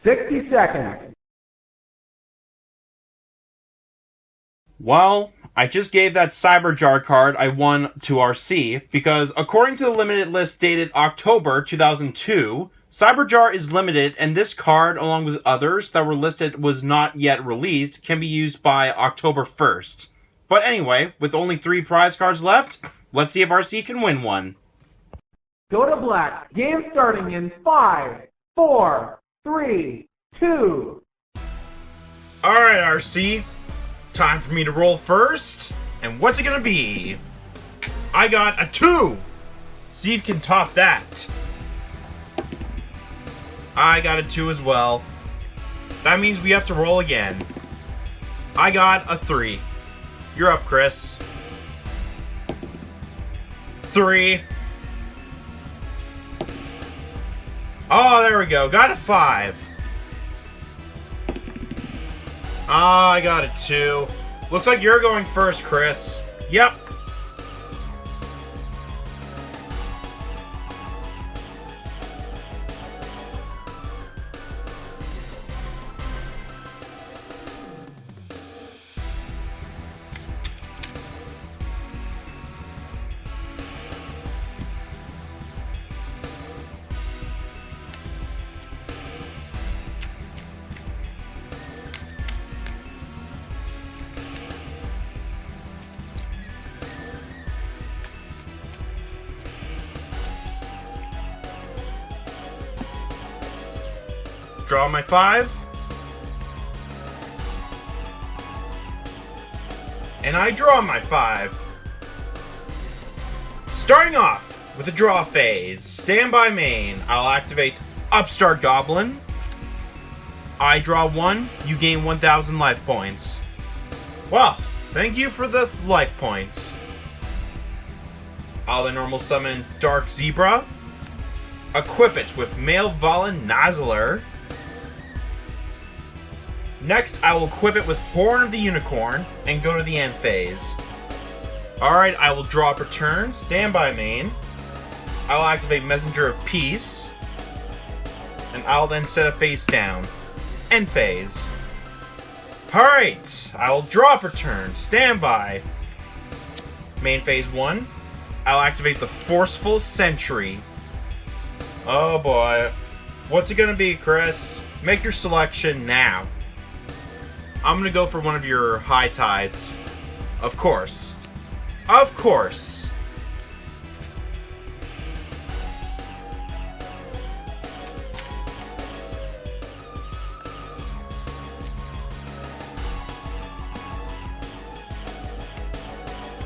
60 seconds. Well, I just gave that Cyberjar card I won to RC, because according to the limited list dated October 2002, Cyberjar is limited, and this card, along with others that were listed was not yet released, can be used by October 1st. But anyway, with only 3 prize cards left, let's see if RC can win one. Go to black. Game starting in 5, 4, 3, 2. Alright, RC. Time for me to roll first. And what's it gonna be? I got a 2! See if you can top that. I got a 2 as well. That means we have to roll again. I got a 3. You're up, Chris. 3. Oh, there we go. Got a 5. Ah, I got a 2. Looks like you're going first, Chris. Yep. Draw my 5. And I draw my 5. Starting off with the draw phase. Standby main. I'll activate Upstart Goblin. I draw 1. You gain 1,000 life points. Well, thank you for the life points. I'll then normal summon Dark Zebra. Equip it with Male Valen Nazzler. Next, I will equip it with Horn of the Unicorn and go to the end phase. Alright, I will draw up a turn, standby main. I will activate Messenger of Peace. And I'll then set a face down. End phase. Alright, I will draw up a turn, standby. Main phase 1. I'll activate the Forceful Sentry. Oh boy. What's it gonna be, Chris? Make your selection now. I'm gonna go for one of your high tides. Of course. Of course.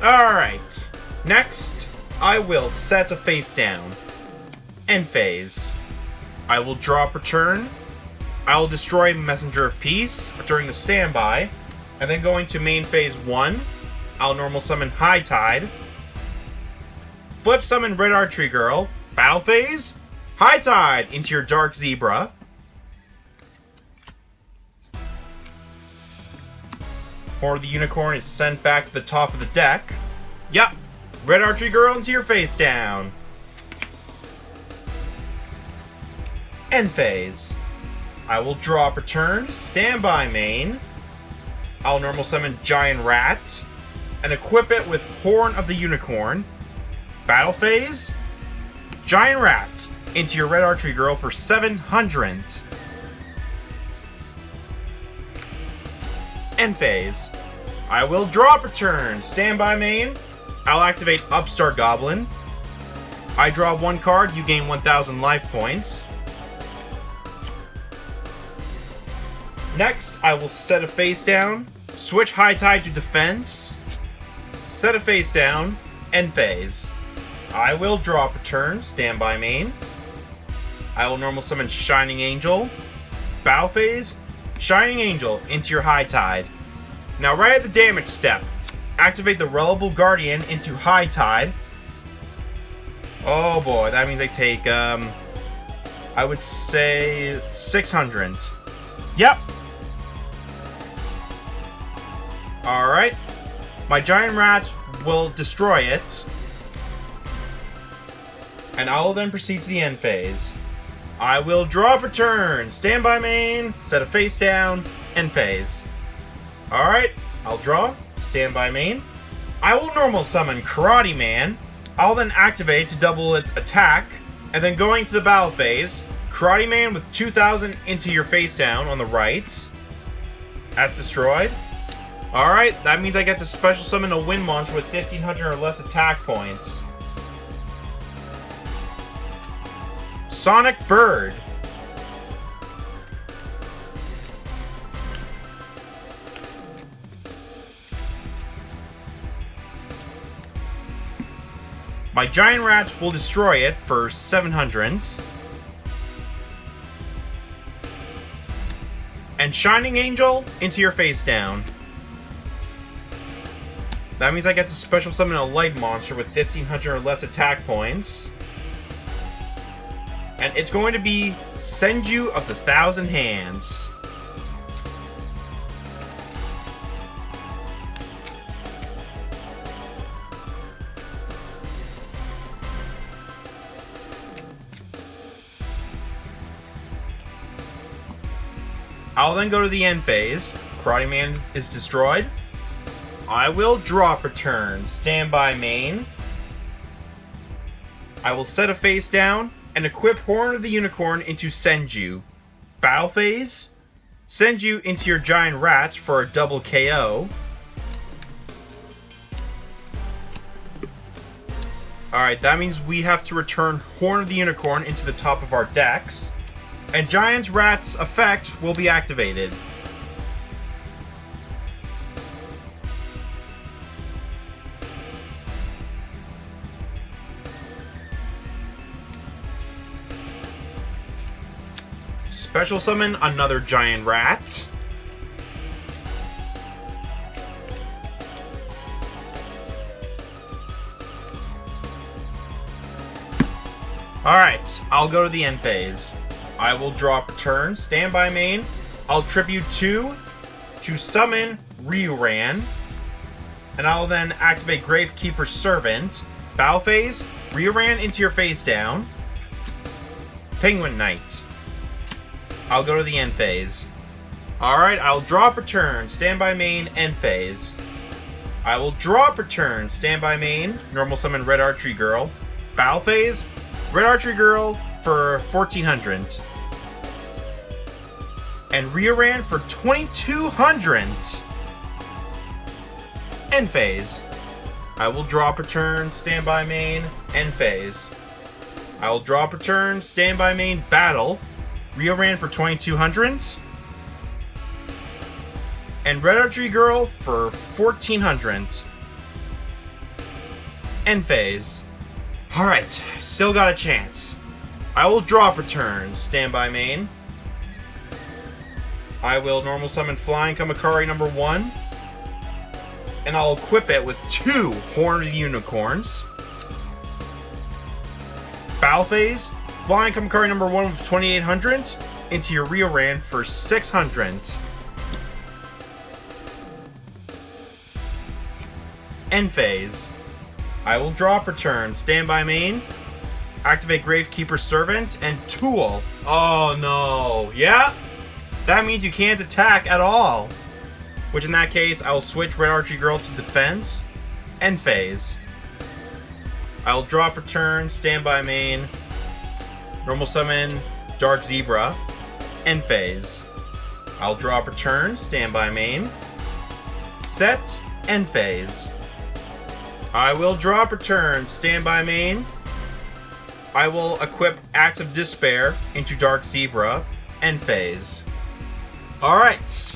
Alright. Next, I will set a face down. End phase. I will drop a turn. I will destroy Messenger of Peace during the standby, and then going to main phase 1, I'll normal summon High Tide, flip summon Red Archery Girl, battle phase, High Tide into your Dark Zebra, Horn of the Unicorn is sent back to the top of the deck. Yep, Red Archery Girl into your face down. End phase. I will draw up a turn, standby main. I'll normal summon Giant Rat, and equip it with Horn of the Unicorn. Battle phase, Giant Rat into your Red Archery Girl for 700. End phase. I will draw up a turn, standby main. I'll activate Upstart Goblin. I draw 1 card, you gain 1,000 life points. Next, I will set a face down, switch High Tide to defense, set a face down, end phase. I will draw up a turn, standby main. I will normal summon Shining Angel. Battle phase, Shining Angel into your High Tide. Now right at the damage step, activate the Reliable Guardian into High Tide. Oh boy, that means they take, I would say 600. Yep. Alright. My Giant Rat will destroy it. And I will then proceed to the end phase. I will draw up a turn. Stand by main. Set a face down. End phase. Alright, I'll draw. Stand by main. I will normal summon Karate Man. I'll then activate to double its attack. And then going to the battle phase, Karate Man with 2,000 into your face down on the right. That's destroyed. Alright, that means I get to special summon a wind monster with 1,500 or less attack points. Sonic Bird. My Giant Rats will destroy it for 700. And Shining Angel into your face down. That means I get to special summon a light monster with 1,500 or less attack points. And it's going to be Senju of the Thousand Hands. I'll then go to the end phase. Karate Man is destroyed. I will drop a turn. Stand by main. I will set a face down and equip Horn of the Unicorn into Senju. Battle phase. Senju into your Giant Rats for a double KO. Alright, that means we have to return Horn of the Unicorn into the top of our decks. And Giant Rat's effect will be activated. Special summon another Giant Rat. Alright, I'll go to the end phase. I will drop a turn, stand by main. I'll tribute 2 to summon Ryuran. And I'll then activate Gravekeeper's Servant. Battle phase, Ryuran into your face down. Penguin Knight. I'll go to the end phase. Alright, I'll drop a turn, stand by main, end phase. I will drop a turn, stand by main, normal summon Red Archery Girl. Battle phase, Red Archery Girl for 1,400. And Ryuran for 2,200. End phase. I will drop a turn, stand by main, end phase. I will drop a turn, stand by main, battle. Ryuran for 2,200. And Red Archery Girl for 1,400. End phase. Alright, still got a chance. I will drop a turn, stand by main. I will normal summon Flying Kamakari number 1. And I'll equip it with 2 Horn of the Unicorns. Battle phase, Flying Kamakari number 1 with 2,800 into your Ryuran for 600. End phase. I will drop a turn, stand by main. Activate Gravekeeper's Servant and Tool. Oh no. Yeah? That means you can't attack at all. Which in that case, I will switch Red Archery Girl to defense. End phase. I will drop a turn, stand by main. Normal summon Dark Zebra. End phase. I'll drop a turn, stand by main. Set, end phase. I will drop a turn, stand by main. I will equip Acts of Despair into Dark Zebra. End phase. Alright.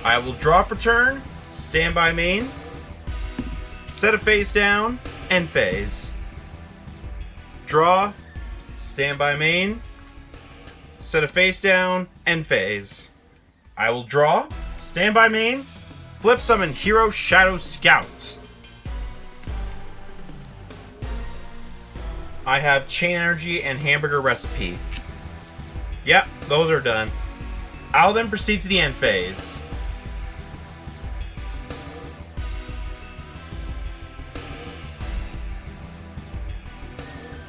I will drop a turn, stand by main. Set a face down, end phase. Draw, stand by main. Set a face down, end phase. I will draw, stand by main. Flip summon Hero Shadow Scout. I have Chain Energy and Hamburger Recipe. Yep, those are done. I'll then proceed to the end phase.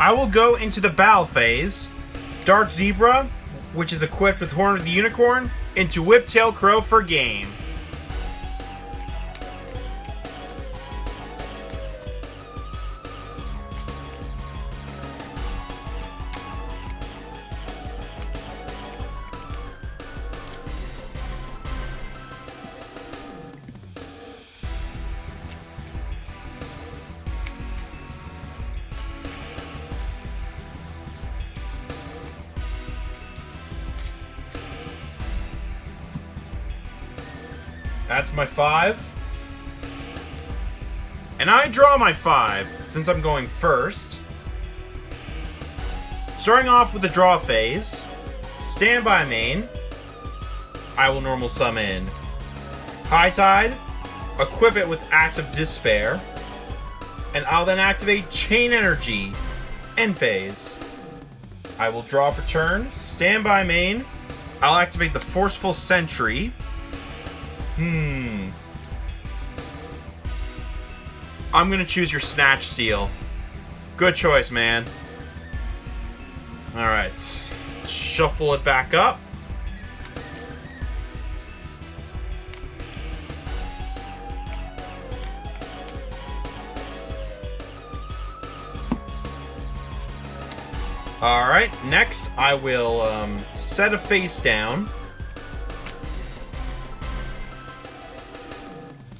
I will go into the battle phase. Dark Zebra, which is equipped with Horn of the Unicorn, into Whiptail Crow for game. That's my 5. And I draw my 5, since I'm going first. Starting off with the draw phase, standby main, I will normal summon High Tide, equip it with Axe of Despair, and I'll then activate Chain Energy, end phase. I will draw for turn, standby main, I'll activate the Forceful Sentry. I'm gonna choose your Snatch Seal. Good choice, man. Alright. Shuffle it back up. Alright, next I will set a face down.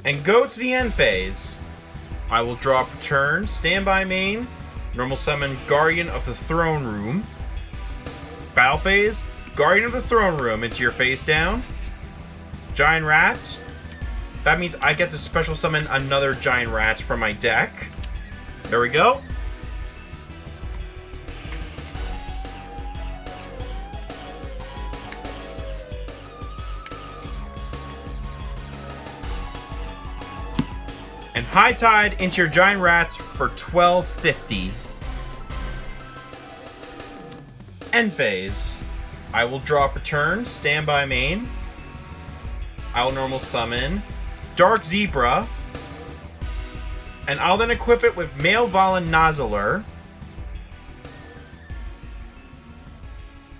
And go to the end phase. I will draw per turn, standby main, normal summon Guardian of the Throne Room. Battle phase, Guardian of the Throne Room into your face down. Giant Rat. That means I get to special summon another Giant Rat from my deck. There we go. And High Tide into your Giant Rats for $12.50. End phase. I will draw per turn, standby main. I will normal summon Dark Zebra. And I'll then equip it with Malevolent Nozzler.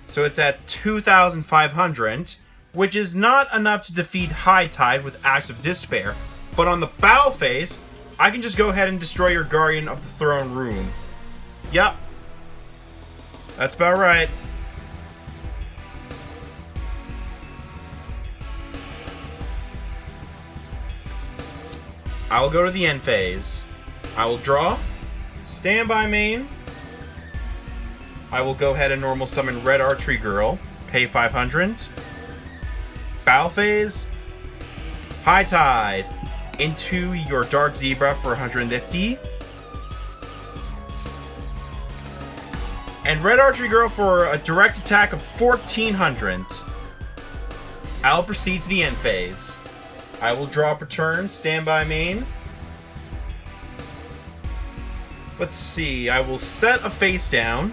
So it's at 2,500, which is not enough to defeat High Tide with Axe of Despair. But on the battle phase, I can just go ahead and destroy your Guardian of the Throne Room. Yep. That's about right. I will go to the end phase. I will draw. Standby main. I will go ahead and normal summon Red Archery Girl. Pay 500. Battle phase. High Tide into your Dark Zebra for 150. And Red Archery Girl for a direct attack of 1,400. I'll proceed to the end phase. I will draw per turn, standby main. Let's see, I will set a face down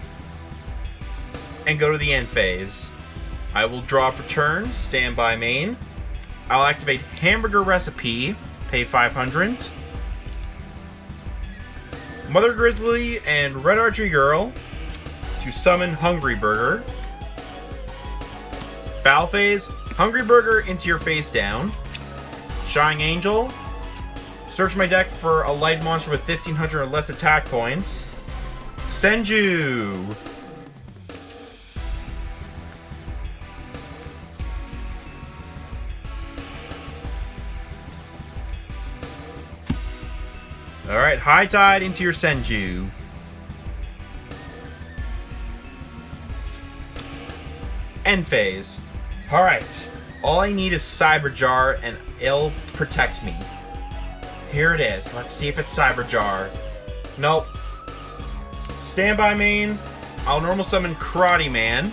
and go to the end phase. I will draw per turn, standby main. I'll activate Hamburger Recipe, pay 500. Mother Grizzly and Red Archery Girl to summon Hungry Burger. Battle phase, Hungry Burger into your face down. Shining Angel. Search my deck for a light monster with 1,500 or less attack points. Senju. Alright, High Tide into your Senju. End phase. Alright, all I need is Cyber Jar and it'll protect me. Here it is. Let's see if it's Cyber Jar. Nope. Standby main. I'll normal summon Karate Man.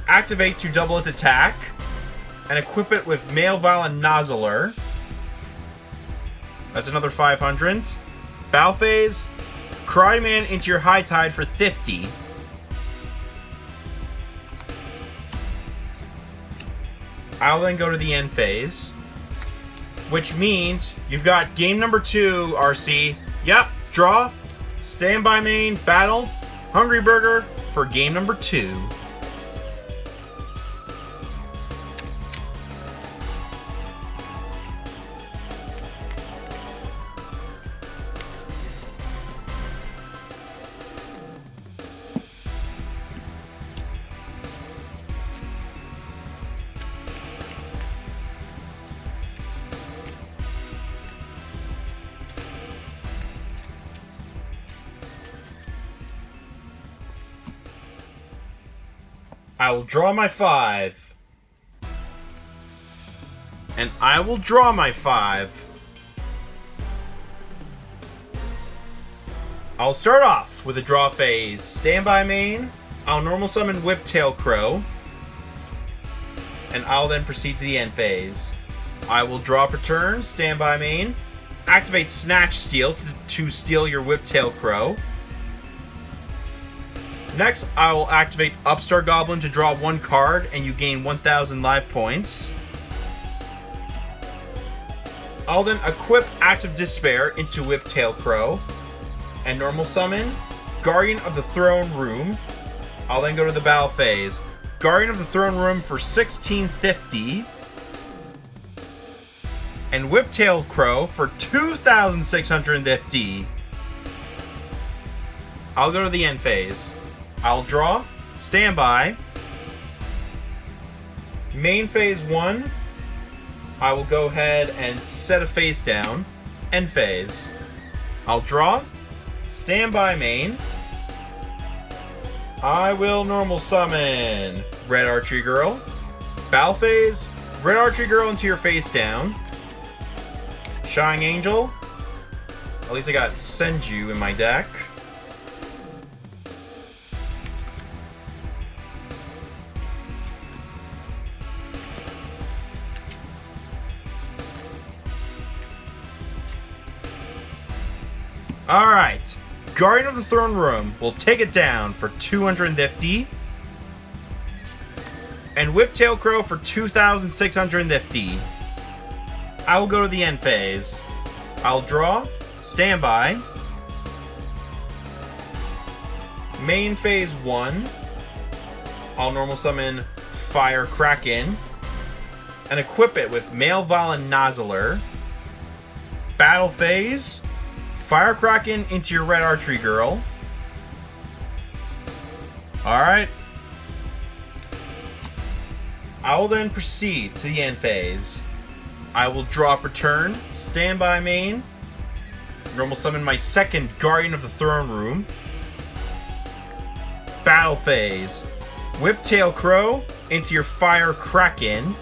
Activate to double its attack. And equip it with Malevolent Nozzler. That's another 500. Battle phase. Karate Man into your High Tide for 50. I'll then go to the end phase. Which means you've got game number 2, RC. Yep, draw, standby main, battle. Hungry Burger for game number 2. I will draw my 5. And I will draw my 5. I'll start off with a draw phase. Standby main. I'll normal summon Whiptail Crow. And I'll then proceed to the end phase. I will draw per turn. Standby main. Activate Snatch Steal to steal your Whiptail Crow. Next, I will activate Upstart Goblin to draw 1 card, and you gain 1,000 life points. I'll then equip Act of Despair into Whiptail Crow, and normal summon Guardian of the Throne Room. I'll then go to the battle phase. Guardian of the Throne Room for 1650, and Whiptail Crow for 2,650. I'll go to the end phase. I'll draw, standby. Main phase 1, I will go ahead and set a face down. End phase. I'll draw, standby main. I will normal summon Red Archery Girl. Battle phase, Red Archery Girl into your face down. Shining Angel. At least I got Senju in my deck. Alright, Guardian of the Throne Room will take it down for 250. And Whiptail Crow for 2,650. I will go to the end phase. I'll draw, standby. Main phase 1. I'll normal summon Fire Kraken. And equip it with Male Violent Nozzler. Battle phase. Fire Kraken into your Red Archery Girl. Alright. I will then proceed to the end phase. I will draw per turn, standby main. Normal summon my second Guardian of the Throne Room. Battle phase. Whiptail Crow into your Fire Kraken.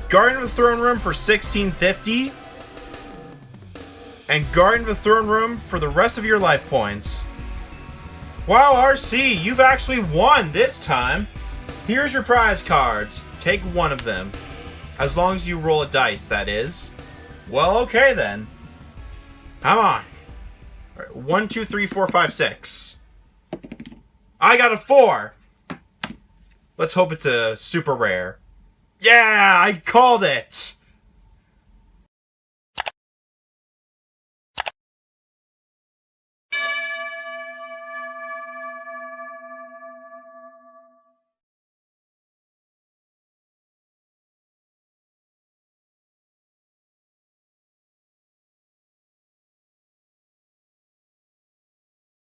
Guardian of the Throne Room for 1650. And Guardian of the Throne Room for the rest of your life points. Wow, RC, you've actually won this time. Here's your prize cards. Take one of them. As long as you roll a dice, that is. Well, okay then. Come on. All right, 1, 2, 3, 4, 5, 6. I got a 4. Let's hope it's a super rare. Yeah, I called it!